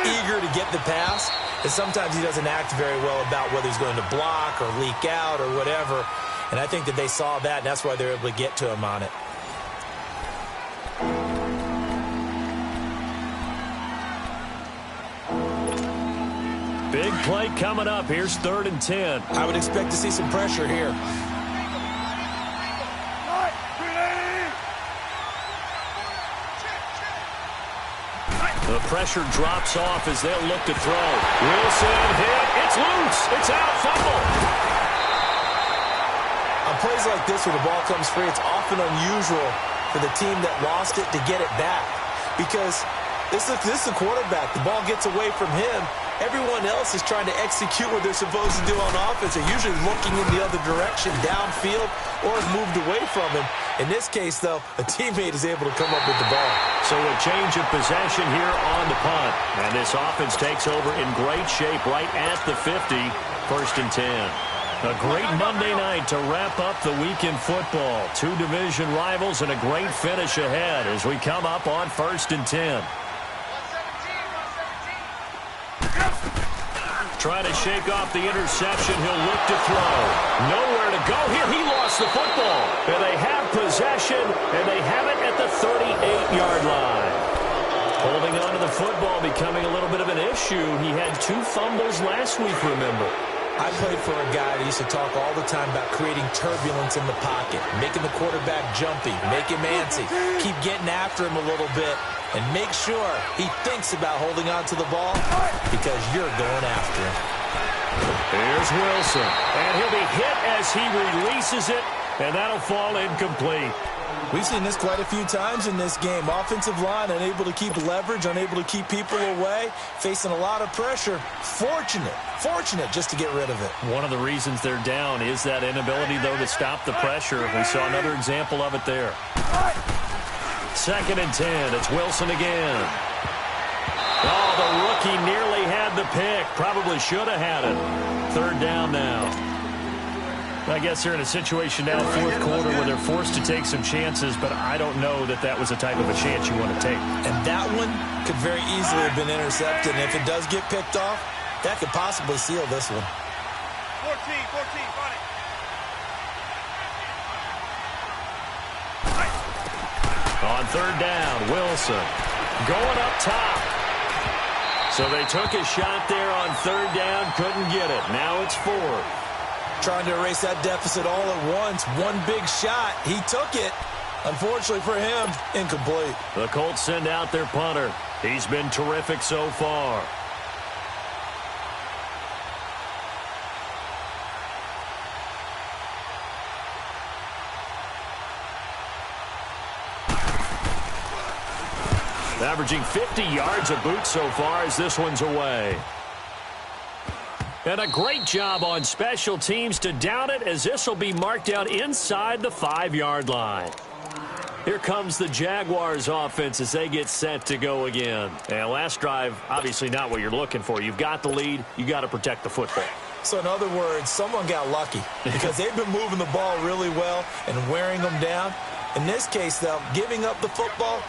eager to get the pass. And sometimes he doesn't act very well about whether he's going to block or leak out or whatever. And I think that they saw that, and that's why they're able to get to him on it. Big play coming up. Here's 3rd and 10. I would expect to see some pressure here. The pressure drops off as they'll look to throw. Wilson hit. It's loose. It's out. Fumble. On plays like this where the ball comes free, it's often unusual for the team that lost it to get it back. Because this is a quarterback. The ball gets away from him. Everyone else is trying to execute what they're supposed to do on offense. They're usually looking in the other direction, downfield, or have moved away from him. In this case, though, a teammate is able to come up with the ball. So a change of possession here on the punt. And this offense takes over in great shape right at the 50. 1st and 10. A great Monday night to wrap up the week in football. 2 division rivals and a great finish ahead as we come up on 1st and 10. Trying to shake off the interception. He'll look to throw. Nowhere to go here. He lost the football. And they have possession, and they have it at the 38-yard line. Holding on to the football becoming a little bit of an issue. He had 2 fumbles last week, remember. I played for a guy that used to talk all the time about creating turbulence in the pocket, making the quarterback jumpy, make him antsy, keep getting after him a little bit, and make sure he thinks about holding on to the ball because you're going after him. Here's Wilson, and he'll be hit as he releases it, and that'll fall incomplete. We've seen this quite a few times in this game. Offensive line unable to keep leverage, unable to keep people away, facing a lot of pressure. Fortunate just to get rid of it. One of the reasons they're down is that inability, though, to stop the pressure. We saw another example of it there. 2nd and 10. It's Wilson again. Oh, the rookie nearly had the pick. Probably should have had it. 3rd down now. I guess they're in a situation now, 4th quarter, where they're forced to take some chances, but I don't know that that was the type of a chance you want to take. And that one could very easily have been intercepted. And if it does get picked off, that could possibly seal this one. 14, got it. On 3rd down, Wilson going up top. So they took a shot there on 3rd down, couldn't get it. Now it's 4th. Trying to erase that deficit all at once. One big shot. He took it. Unfortunately for him, incomplete. The Colts send out their punter. He's been terrific so far. Averaging 50 yards a boot so far as this one's away. And a great job on special teams to down it, as this will be marked down inside the 5-yard line. Here comes the Jaguars offense as they get set to go again. And last drive, obviously not what you're looking for. You've got the lead. You got to protect the football. So in other words, someone got lucky because they've been moving the ball really well and wearing them down. In this case, though, giving up the football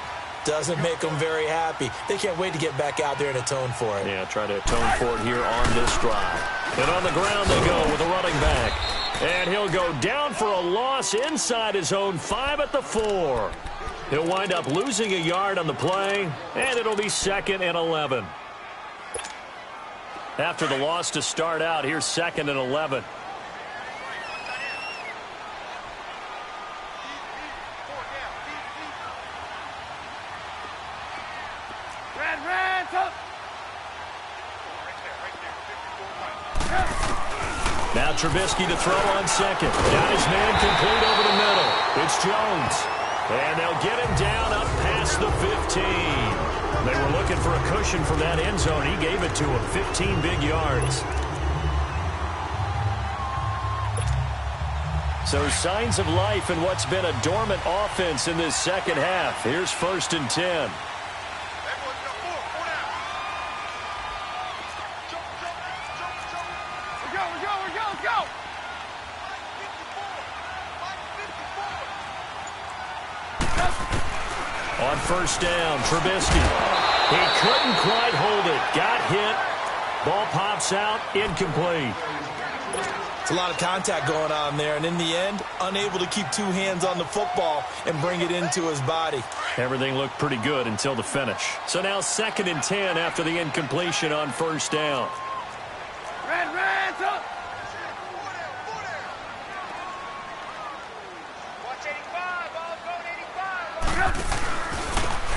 doesn't make them very happy. They can't wait to get back out there and atone for it. Yeah, try to atone for it here on this drive. And on the ground they go with a running back. And he'll go down for a loss inside his own 5 at the 4. He'll wind up losing a yard on the play, and it'll be 2nd and 11. After the loss to start out, here's 2nd and 11. Now Trubisky to throw on 2nd. Got his man complete over the middle. It's Jones. And they'll get him down up past the 15. They were looking for a cushion from that end zone. He gave it to him. 15 big yards. So signs of life in what's been a dormant offense in this second half. Here's 1st and 10. On 1st down, Trubisky. He couldn't quite hold it. Got hit. Ball pops out. Incomplete. It's a lot of contact going on there, and in the end, unable to keep 2 hands on the football and bring it into his body. Everything looked pretty good until the finish. So now 2nd and 10 after the incompletion on 1st down. Red, up.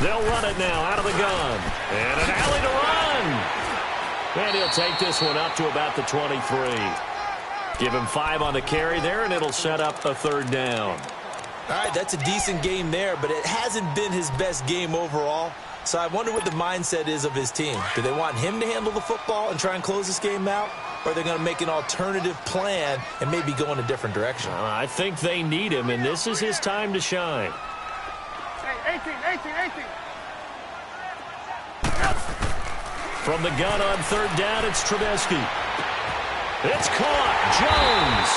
They'll run it now out of the gun. And an alley to run. And he'll take this one up to about the 23. Give him 5 on the carry there, and it'll set up a 3rd down. All right, that's a decent game there, but it hasn't been his best game overall. So I wonder what the mindset is of his team. Do they want him to handle the football and try and close this game out? Or are they going to make an alternative plan and maybe go in a different direction? I think they need him, and this is his time to shine. 18. From the gun on 3rd down, it's Trubisky. It's caught. Jones.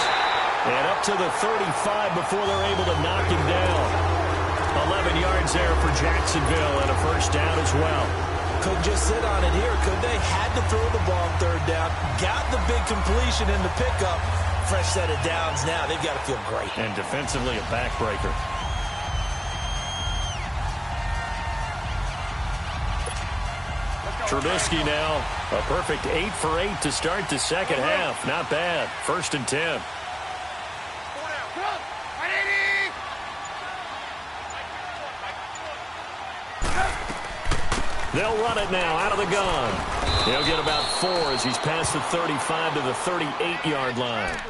And up to the 35 before they're able to knock him down. 11 yards there for Jacksonville and a 1st down as well. Couldn't just sit on it here, could they? Had to throw the ball on 3rd down. Got the big completion in the pickup. Fresh set of downs now. They've got to feel great. And defensively, a backbreaker. Trubisky now, a perfect 8 for 8 to start the second half. Not bad. 1st and 10. They'll run it now out of the gun. He'll get about 4 as he's past the 35 to the 38-yard line.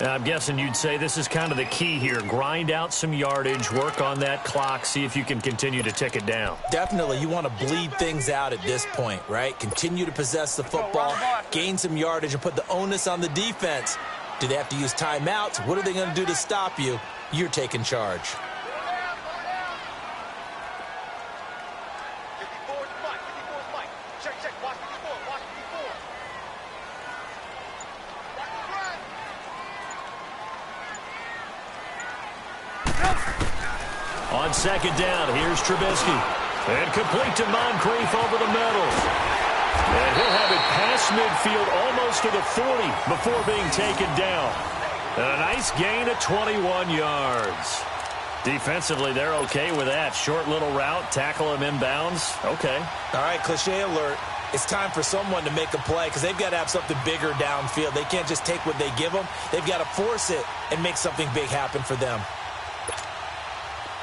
I'm guessing you'd say this is kind of the key here. Grind out some yardage, work on that clock, see if you can continue to tick it down. Definitely. You want to bleed things out at this point, right? Continue to possess the football, gain some yardage, and put the onus on the defense. Do they have to use timeouts? What are they going to do to stop you? You're taking charge. On second down, here's Trubisky. And complete to Moncrief over the middle. And he'll have it past midfield almost to the 40 before being taken down. And a nice gain of 21 yards. Defensively, they're okay with that. Short little route, tackle him inbounds. Okay. All right, cliche alert. It's time for someone to make a play because they've got to have something bigger downfield. They can't just take what they give them. They've got to force it and make something big happen for them.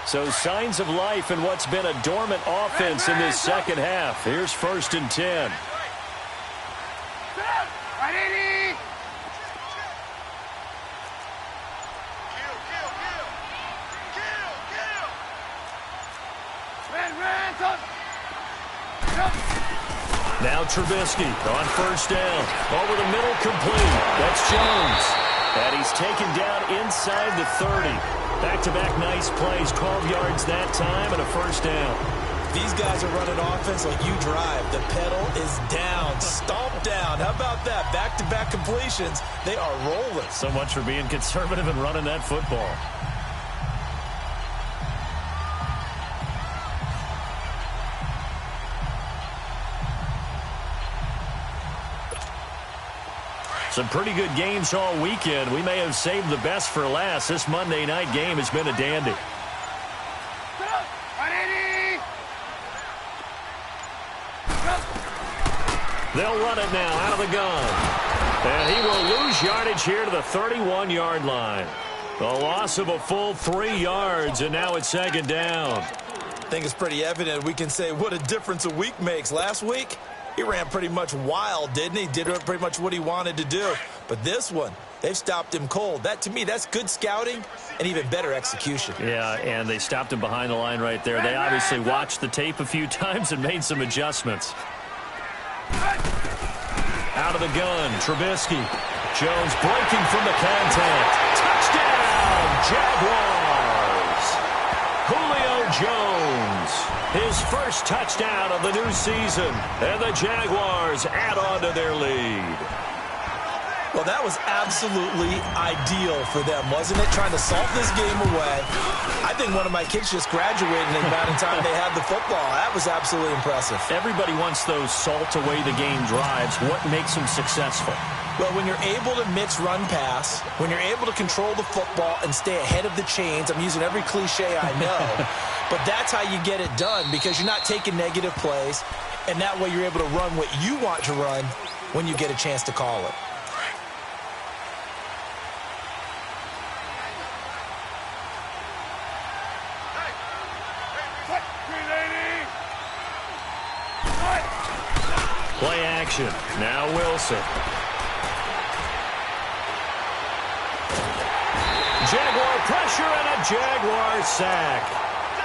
So signs of life in what's been a dormant offense in this second half. Here's 1st and 10. Now Trubisky on 1st down. Over the middle, complete. That's Jones. And he's taken down inside the 30. Back-to-back nice plays, 12 yards that time, and a 1st down. These guys are running offense like you drive. The pedal is down, stomped down. How about that? Back-to-back completions. They are rolling. So much for being conservative and running that football. Some pretty good games all weekend. We may have saved the best for last. This Monday night game has been a dandy. They'll run it now out of the gun. And he will lose yardage here to the 31-yard line. The loss of a full 3 yards, and now it's 2nd down. I think it's pretty evident. We can say what a difference a week makes. Last week, he ran pretty much wild, didn't he? Did pretty much what he wanted to do. But this one, they've stopped him cold. That, to me, that's good scouting and even better execution. Yeah, and they stopped him behind the line right there. They obviously watched the tape a few times and made some adjustments. Out of the gun, Trubisky. Jones breaking from the contact. Touchdown, Jaguars! Julio Jones. His first touchdown of the new season. And the Jaguars add on to their lead. Well, that was absolutely ideal for them, wasn't it? Trying to salt this game away. I think one of my kids just graduated in the amount of time they had the football. That was absolutely impressive. Everybody wants those salt away the game drives. What makes them successful? Well, when you're able to mix run-pass, when you're able to control the football and stay ahead of the chains, I'm using every cliche I know, but that's how you get it done because you're not taking negative plays, and that way you're able to run what you want to run when you get a chance to call it. Play action. Now Wilson. Jaguar pressure and a Jaguar sack.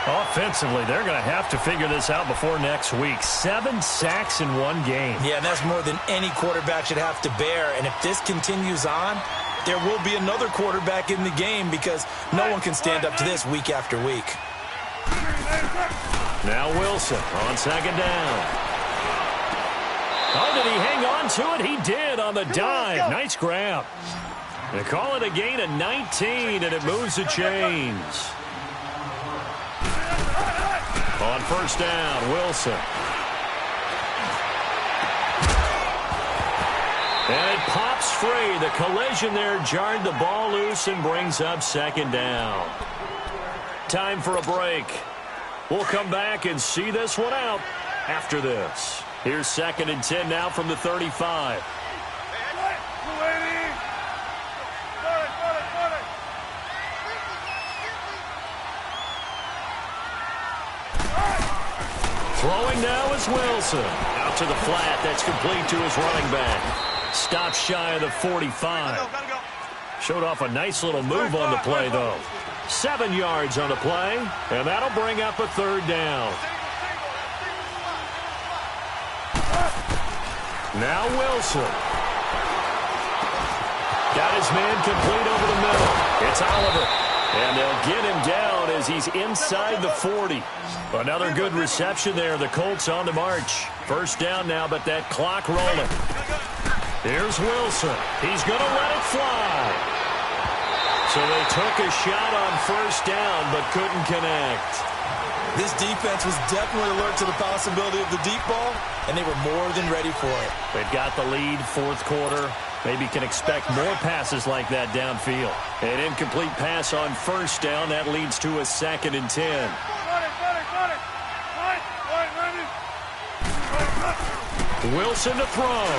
Offensively, they're going to have to figure this out before next week. 7 sacks in one game. Yeah, and that's more than any quarterback should have to bear. And if this continues on, there will be another quarterback in the game because no one can stand up to this week after week. Now Wilson on 2nd down. Oh, did he hang on to it? He did on the dive. Nice grab. They call it a gain of 19, and it moves the chains. On 1st down, Wilson. And it pops free. The collision there jarred the ball loose and brings up 2nd down. Time for a break. We'll come back and see this one out after this. Here's 2nd and 10 now from the 35. Throwing now is Wilson. Out to the flat. That's complete to his running back. Stopped shy of the 45. Showed off a nice little move on the play, though. 7 yards on the play, and that'll bring up a third down. Now Wilson. Got his man complete over the middle. It's Oliver. And they'll get him down as he's inside the 40. Another good reception there. The Colts on the march. First down now, but that clock rolling. Here's Wilson. He's going to let it fly. So they took a shot on first down, but couldn't connect. This defense was definitely alert to the possibility of the deep ball, and they were more than ready for it. They've got the lead, fourth quarter. Maybe can expect more passes like that downfield. An incomplete pass on first down. That leads to a 2nd and 10. Wilson to throw.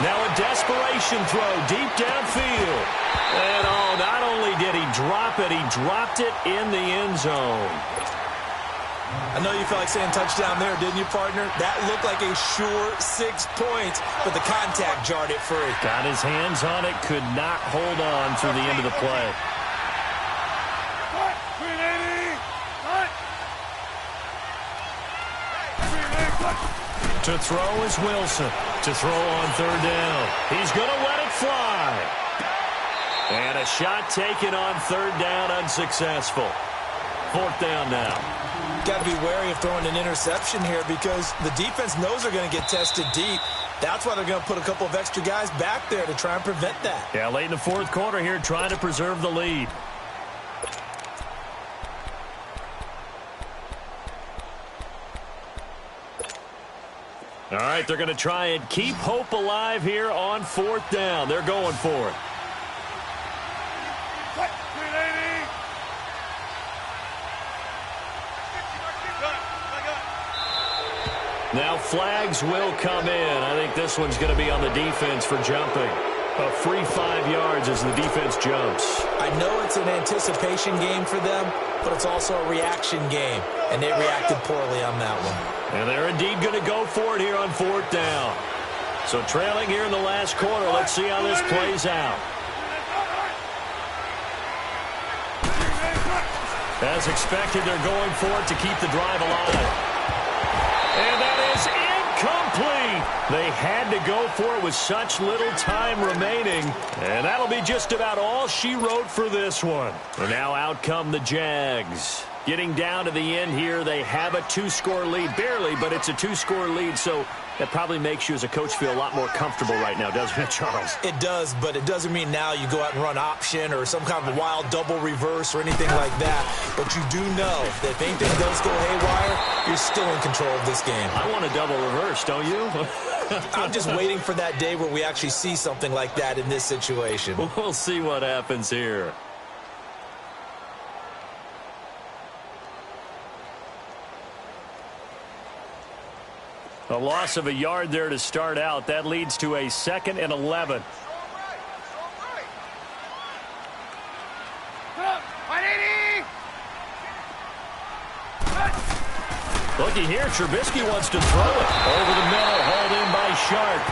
Now a desperation throw deep downfield. And not only did he drop it, he dropped it in the end zone. I know you felt like saying touchdown there, didn't you, partner? That looked like a sure 6 points, but the contact jarred it free. Got his hands on it, could not hold on through the end of the play. To throw is Wilson. To throw on third down. He's going to let it fly. And a shot taken on third down, unsuccessful. Fourth down now. Got to be wary of throwing an interception here because the defense knows they're going to get tested deep. That's why they're going to put a couple of extra guys back there to try and prevent that. Yeah, late in the fourth quarter here, trying to preserve the lead. All right, they're going to try and keep hope alive here on fourth down. They're going for it. Now flags will come in. I think this one's going to be on the defense for jumping. A free 5 yards as the defense jumps. I know it's an anticipation game for them, but it's also a reaction game, and they reacted poorly on that one. And they're indeed going to go for it here on fourth down. So trailing here in the last quarter. Let's see how this plays out. As expected, they're going for it to keep the drive alive. And that is incomplete. They had to go for it with such little time remaining. And that'll be just about all she wrote for this one. And now out come the Jags. Getting down to the end here, they have a 2-score lead. Barely, but it's a 2-score lead, so that probably makes you as a coach feel a lot more comfortable right now, doesn't it, Charles? It does, but it doesn't mean now you go out and run option or some kind of wild double reverse or anything like that. But you do know that if anything does go haywire, you're still in control of this game. I want a double reverse, don't you? I'm just waiting for that day where we actually see something like that in this situation. We'll see what happens here. A loss of a yard there to start out. That leads to a 2nd and 11. Looky here, Trubisky wants to throw it. Over the middle, hauled in by Sharp.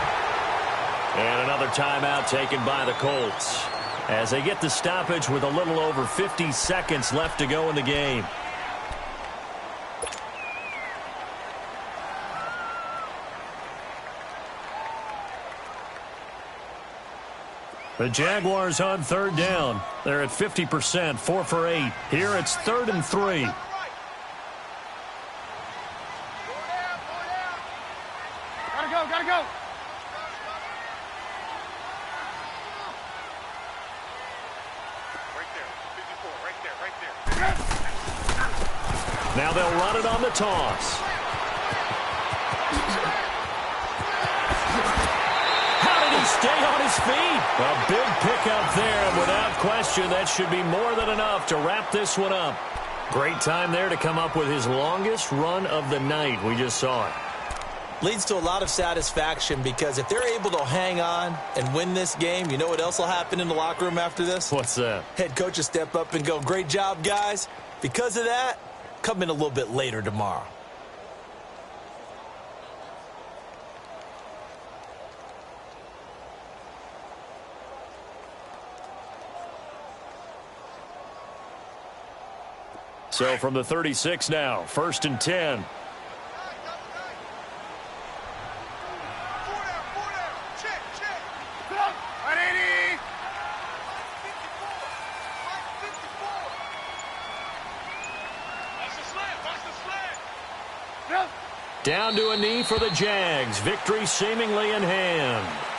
And another timeout taken by the Colts. As they get the stoppage with a little over 50 seconds left to go in the game. The Jaguars on third down. They're at 50%, 4 for 8. Here it's 3rd and 3. Gotta go. Right there. Now they'll run it on the toss. Stay on his feet. A big pickup there, and without question, that should be more than enough to wrap this one up. Great time there to come up with his longest run of the night. We just saw it. Leads to a lot of satisfaction because if they're able to hang on and win this game, you know what else will happen in the locker room after this? What's that? Head coach will step up and go, great job, guys. Because of that, come in a little bit later tomorrow. So from the 36 now, 1st and 10. Down to a knee for the Jags. Victory seemingly in hand.